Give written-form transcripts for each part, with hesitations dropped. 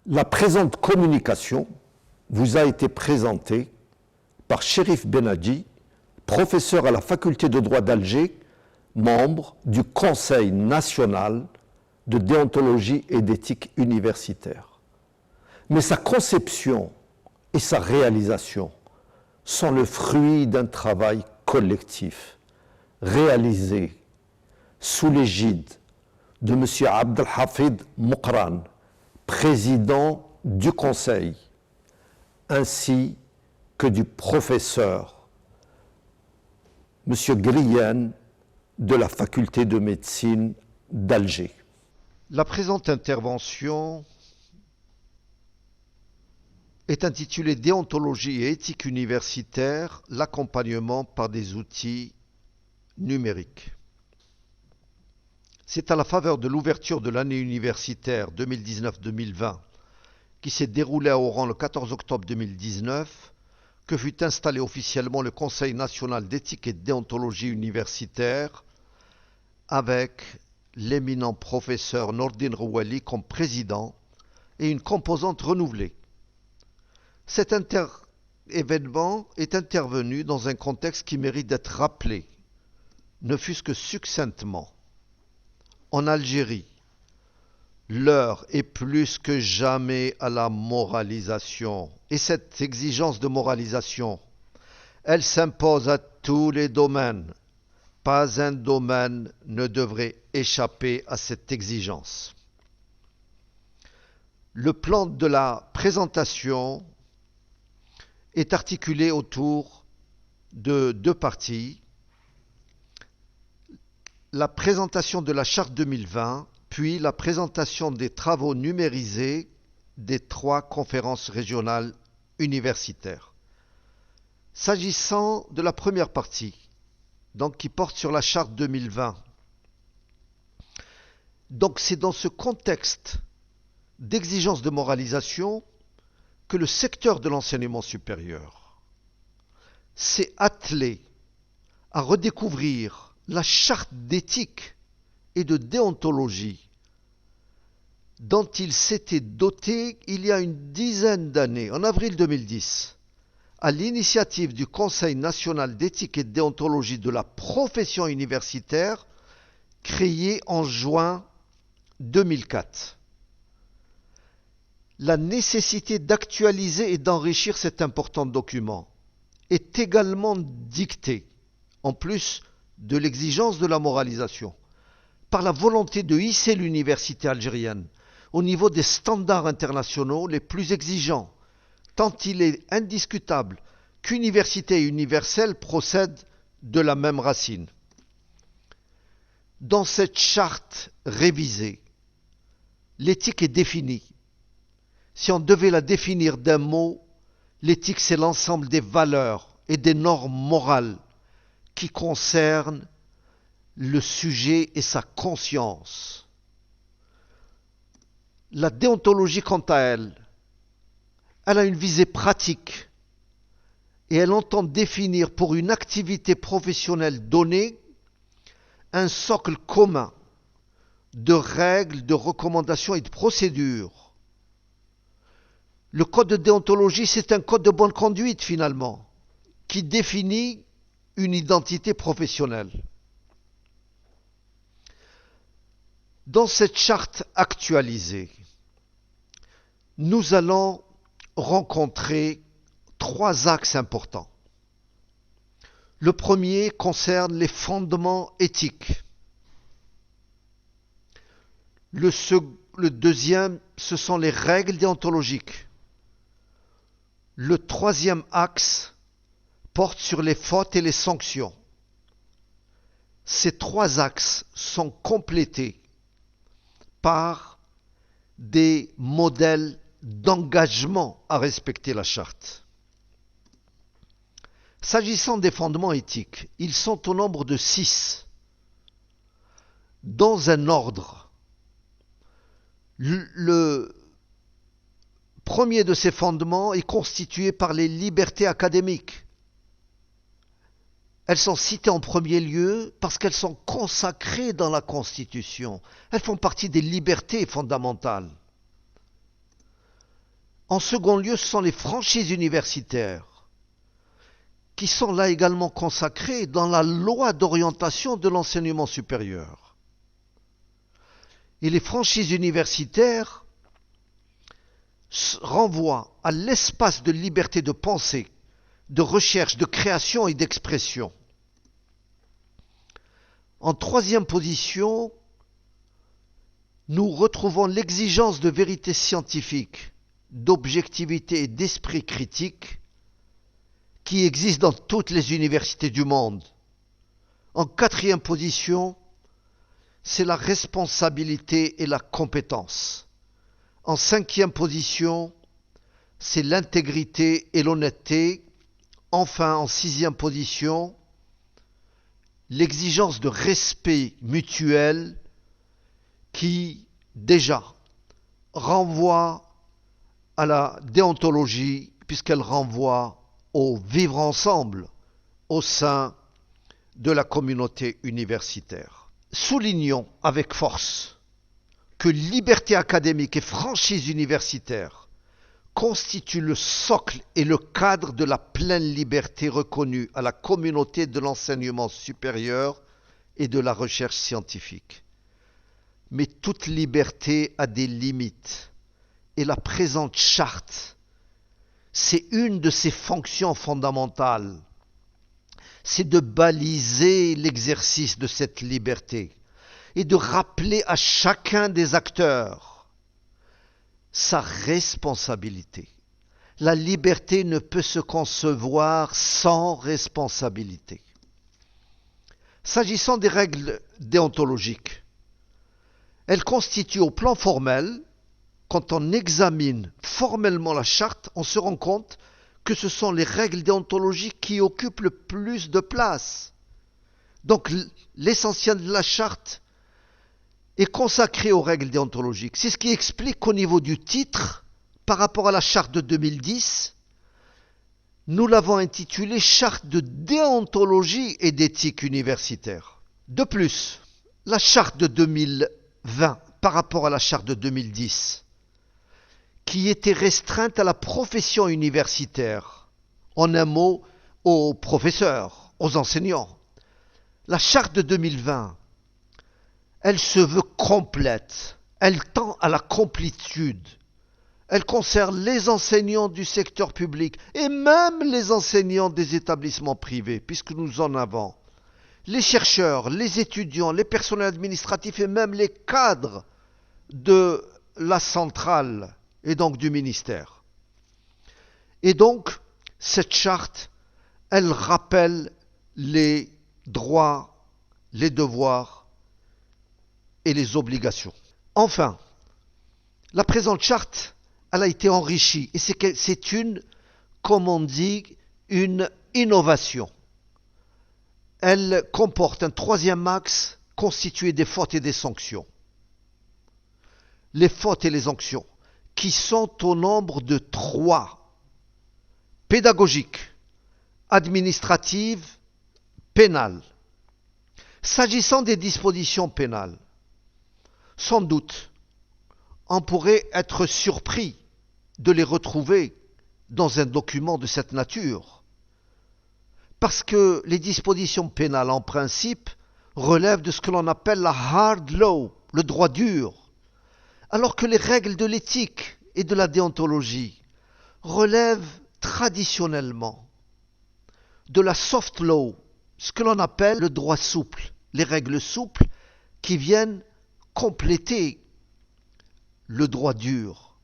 La présente communication vous a été présentée par Cherif Benadji, professeur à la faculté de droit d'Alger, membre du Conseil national de déontologie et d'éthique universitaire. Mais sa conception et sa réalisation sont le fruit d'un travail collectif réalisé sous l'égide de M. Abdelhafid Moukran, président du Conseil, ainsi que du professeur M. Grienne de la faculté de médecine d'Alger. La présente intervention est intitulée Déontologie et éthique universitaire, l'accompagnement par des outils numériques. C'est à la faveur de l'ouverture de l'année universitaire 2019-2020 qui s'est déroulée à Oran le 14 octobre 2019 que fut installé officiellement le Conseil national d'éthique et de déontologie universitaire avec l'éminent professeur Nordine Rouali comme président et une composante renouvelée. Cet événement est intervenu dans un contexte qui mérite d'être rappelé, ne fût-ce que succinctement. En Algérie, l'heure est plus que jamais à la moralisation. Et cette exigence de moralisation, elle s'impose à tous les domaines. Pas un domaine ne devrait échapper à cette exigence. Le plan de la présentation est articulé autour de deux parties. La présentation de la charte 2020, puis la présentation des travaux numérisés des 3 conférences régionales universitaires. S'agissant de la première partie, donc qui porte sur la charte 2020, donc c'est dans ce contexte d'exigence de moralisation que le secteur de l'enseignement supérieur s'est attelé à redécouvrir la charte d'éthique et de déontologie dont il s'était doté il y a une dizaine d'années, en avril 2010, à l'initiative du Conseil national d'éthique et de déontologie de la profession universitaire, créé en juin 2004. La nécessité d'actualiser et d'enrichir cet important document est également dictée, en plus de l'exigence de la moralisation, par la volonté de hisser l'université algérienne au niveau des standards internationaux les plus exigeants, tant il est indiscutable qu'université et universelle procèdent de la même racine. Dans cette charte révisée, l'éthique est définie. Si on devait la définir d'un mot, l'éthique c'est l'ensemble des valeurs et des normes morales qui concernent le sujet et sa conscience. La déontologie, quant à elle a une visée pratique et elle entend définir pour une activité professionnelle donnée un socle commun de règles, de recommandations et de procédures. Le code de déontologie, c'est un code de bonne conduite finalement, qui définit une identité professionnelle. Dans cette charte actualisée, nous allons rencontrer 3 axes importants. Le premier concerne les fondements éthiques. Le deuxième, ce sont les règles déontologiques. Le troisième axe porte sur les fautes et les sanctions. Ces 3 axes sont complétés par des modèles d'engagement à respecter la charte. S'agissant des fondements éthiques, ils sont au nombre de 6, dans un ordre. Le premier de ces fondements est constitué par les libertés académiques. Elles sont citées en premier lieu parce qu'elles sont consacrées dans la Constitution. Elles font partie des libertés fondamentales. En second lieu, ce sont les franchises universitaires qui sont là également consacrées dans la loi d'orientation de l'enseignement supérieur. Et les franchises universitaires renvoient à l'espace de liberté de pensée, de recherche, de création et d'expression. En troisième position, nous retrouvons l'exigence de vérité scientifique, d'objectivité et d'esprit critique qui existe dans toutes les universités du monde. En quatrième position, c'est la responsabilité et la compétence. En cinquième position, c'est l'intégrité et l'honnêteté. Enfin, en sixième position, l'exigence de respect mutuel qui, déjà, renvoie à la déontologie, puisqu'elle renvoie au vivre ensemble au sein de la communauté universitaire. Soulignons avec force que liberté académique et franchise universitaire constituent le socle et le cadre de la pleine liberté reconnue à la communauté de l'enseignement supérieur et de la recherche scientifique. Mais toute liberté a des limites, et la présente charte, c'est une de ses fonctions fondamentales, c'est de baliser l'exercice de cette liberté et de rappeler à chacun des acteurs sa responsabilité. La liberté ne peut se concevoir sans responsabilité. S'agissant des règles déontologiques, elles constituent au plan formel, quand on examine formellement la charte, on se rend compte que ce sont les règles déontologiques qui occupent le plus de place. Donc l'essentiel de la charte est consacré aux règles déontologiques. C'est ce qui explique qu'au niveau du titre, par rapport à la charte de 2010, nous l'avons intitulée Charte de déontologie et d'éthique universitaire. De plus, la charte de 2020 par rapport à la charte de 2010, qui était restreinte à la profession universitaire, en un mot, aux professeurs, aux enseignants. La charte de 2020, elle se veut complète, elle tend à la complétude. Elle concerne les enseignants du secteur public et même les enseignants des établissements privés, puisque nous en avons. Les chercheurs, les étudiants, les personnels administratifs et même les cadres de la centrale et donc du ministère. Et donc, cette charte, elle rappelle les droits, les devoirs et les obligations. Enfin, la présente charte, elle a été enrichie et c'est une, comme on dit, une innovation. Elle comporte un troisième axe constitué des fautes et des sanctions. Les fautes et les sanctions, qui sont au nombre de 3. Pédagogique, administrative, pénale. S'agissant des dispositions pénales, sans doute, on pourrait être surpris de les retrouver dans un document de cette nature. Parce que les dispositions pénales, en principe, relèvent de ce que l'on appelle la hard law, le droit dur, alors que les règles de l'éthique et de la déontologie relèvent traditionnellement de la soft law, ce que l'on appelle le droit souple, les règles souples qui viennent compléter le droit dur.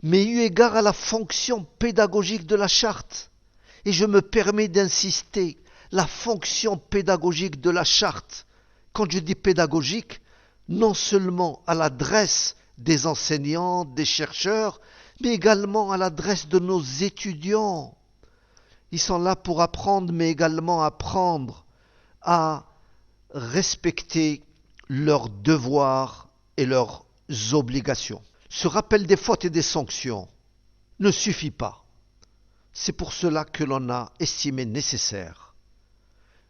Mais eu égard à la fonction pédagogique de la charte, et je me permets d'insister, la fonction pédagogique de la charte, quand je dis pédagogique, non seulement à l'adresse des enseignants, des chercheurs, mais également à l'adresse de nos étudiants. Ils sont là pour apprendre, mais également apprendre à respecter leurs devoirs et leurs obligations. Ce rappel des fautes et des sanctions ne suffit pas. C'est pour cela que l'on a estimé nécessaire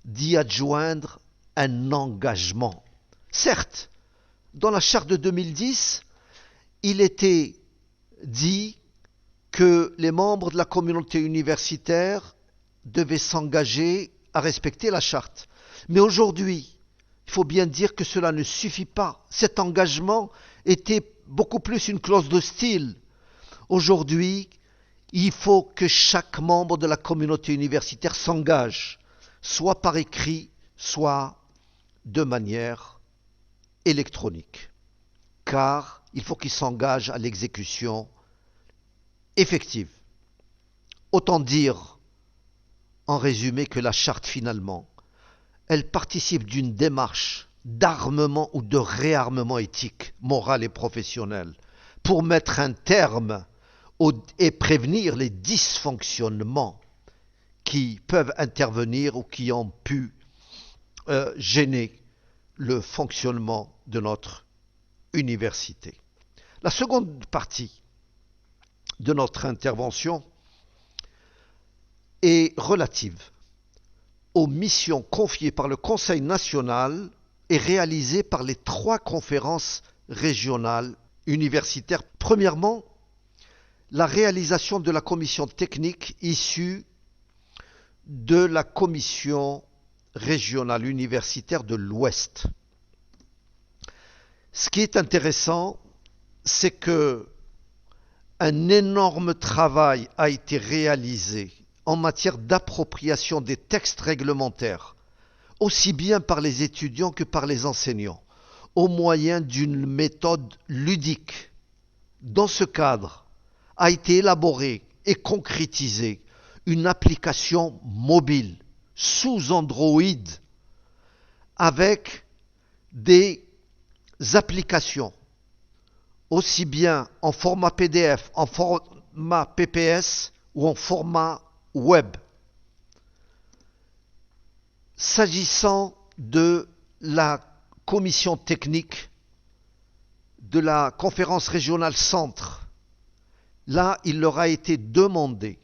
d'y adjoindre un engagement. Certes, dans la charte de 2010, il était dit que les membres de la communauté universitaire devaient s'engager à respecter la charte. Mais aujourd'hui, il faut bien dire que cela ne suffit pas. Cet engagement était beaucoup plus une clause de style. Aujourd'hui, il faut que chaque membre de la communauté universitaire s'engage, soit par écrit, soit de manière électronique. Car il faut qu'il s'engage à l'exécution effective. Autant dire, en résumé, que la charte, finalement, elle participe d'une démarche d'armement ou de réarmement éthique, moral et professionnel, pour mettre un terme et prévenir les dysfonctionnements qui peuvent intervenir ou qui ont pu gêner le fonctionnement de notre université. La seconde partie de notre intervention est relative aux missions confiées par le Conseil national et réalisées par les 3 conférences régionales universitaires. Premièrement, la réalisation de la commission technique issue de la commission régionale universitaire de l'Ouest. Ce qui est intéressant, c'est que un énorme travail a été réalisé en matière d'appropriation des textes réglementaires, aussi bien par les étudiants que par les enseignants, au moyen d'une méthode ludique. Dans ce cadre, a été élaborée et concrétisée une application mobile sous Android avec des applications aussi bien en format PDF, en format PPS ou en format web. S'agissant de la commission technique de la conférence régionale Centre, là, il leur a été demandé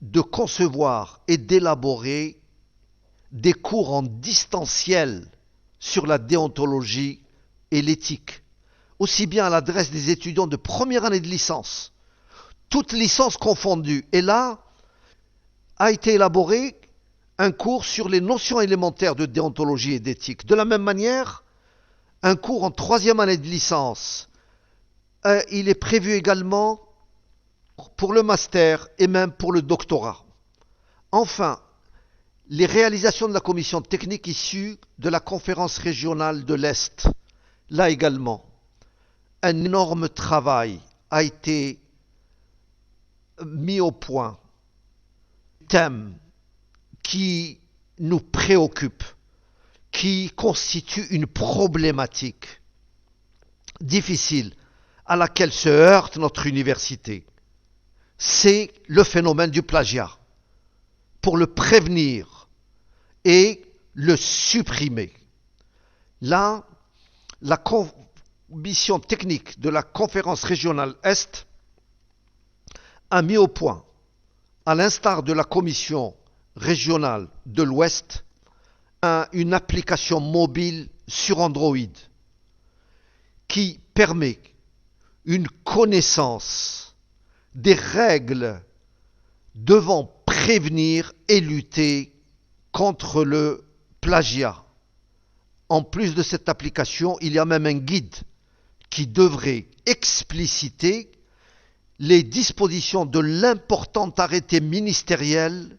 de concevoir et d'élaborer des cours en distanciel sur la déontologie et l'éthique, aussi bien à l'adresse des étudiants de première année de licence, toutes licences confondues. Et là, a été élaboré un cours sur les notions élémentaires de déontologie et d'éthique. De la même manière, un cours en 3e année de licence. Il est prévu également pour le master et même pour le doctorat. Enfin, les réalisations de la commission technique issue de la conférence régionale de l'Est. Là également, un énorme travail a été mis au point. Thème qui nous préoccupe, qui constitue une problématique difficile à laquelle se heurte notre université. C'est le phénomène du plagiat. Pour le prévenir et le supprimer. Là, la commission technique de la conférence régionale Est a mis au point, à l'instar de la commission régionale de l'Ouest, une application mobile sur Android qui permet une connaissance des règles devant prévenir et lutter contre le plagiat. En plus de cette application, il y a même un guide qui devrait expliciter les dispositions de l'important arrêté ministériel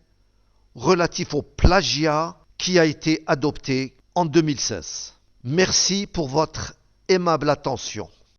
relatif au plagiat qui a été adopté en 2016. Merci pour votre aimable attention.